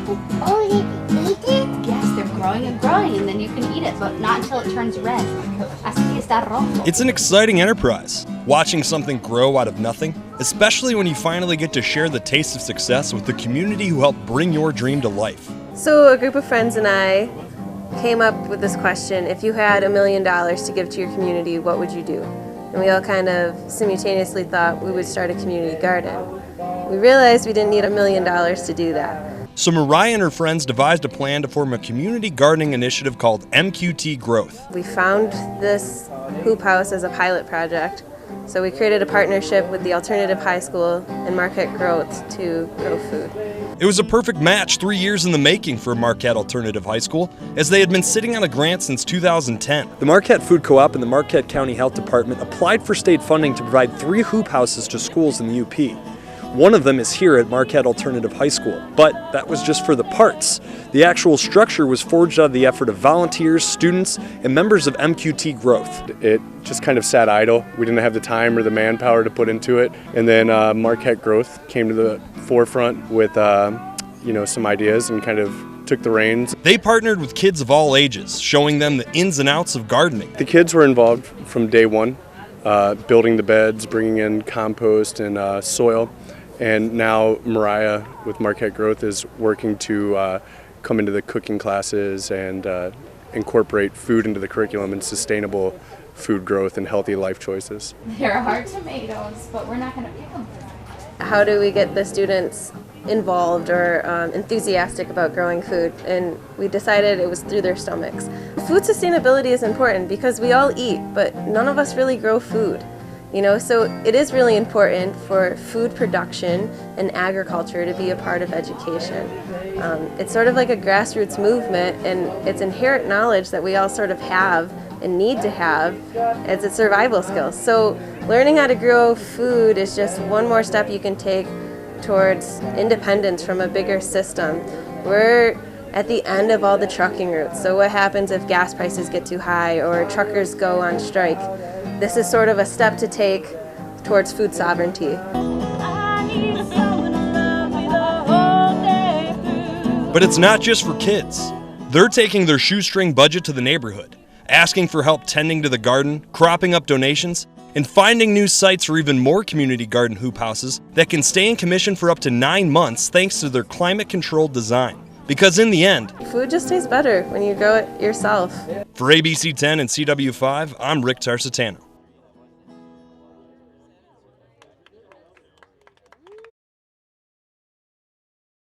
Oh, you eat it? Yes, they're growing and growing, and then you can eat it, but not until it turns red. Así está rojo. It's an exciting enterprise, watching something grow out of nothing, especially when you finally get to share the taste of success with the community who helped bring your dream to life. So a group of friends and I came up with this question: if you had $1 million to give to your community, what would you do? And we all kind of simultaneously thought we would start a community garden. We realized we didn't need $1 million to do that. So Mariah and her friends devised a plan to form a community gardening initiative called MQT Growth. We found this hoop house as a pilot project, so we created a partnership with the alternative high school and Marquette Growth to grow food. It was a perfect match 3 years in the making for Marquette Alternative High School, as they had been sitting on a grant since 2010. The Marquette Food Co-op and the Marquette County Health Department applied for state funding to provide 3 hoop houses to schools in the UP. One of them is here at Marquette Alternative High School, but that was just for the parts. The actual structure was forged out of the effort of volunteers, students, and members of MQT Growth. It just kind of sat idle. We didn't have the time or the manpower to put into it. And then Marquette Growth came to the forefront with some ideas and kind of took the reins. They partnered with kids of all ages, showing them the ins and outs of gardening. The kids were involved from day one, building the beds, bringing in compost and soil. And now Mariah with Marquette Growth is working to come into the cooking classes and incorporate food into the curriculum and sustainable food growth and healthy life choices. They're hard tomatoes, but we're not going to pick them. How do we get the students involved or enthusiastic about growing food? And we decided it was through their stomachs. Food sustainability is important because we all eat, but none of us really grow food. So it is really important for food production and agriculture to be a part of education. It's sort of like a grassroots movement, and it's inherent knowledge that we all sort of have and need to have as a survival skill. So learning how to grow food is just one more step you can take towards independence from a bigger system. We're at the end of all the trucking routes. So what happens if gas prices get too high or truckers go on strike? This is sort of a step to take towards food sovereignty. But it's not just for kids. They're taking their shoestring budget to the neighborhood, asking for help tending to the garden, cropping up donations, and finding new sites for even more community garden hoop houses that can stay in commission for up to 9 months thanks to their climate-controlled design. Because in the end, food just tastes better when you grow it yourself. For ABC 10 and CW5, I'm Rick Tarsitano.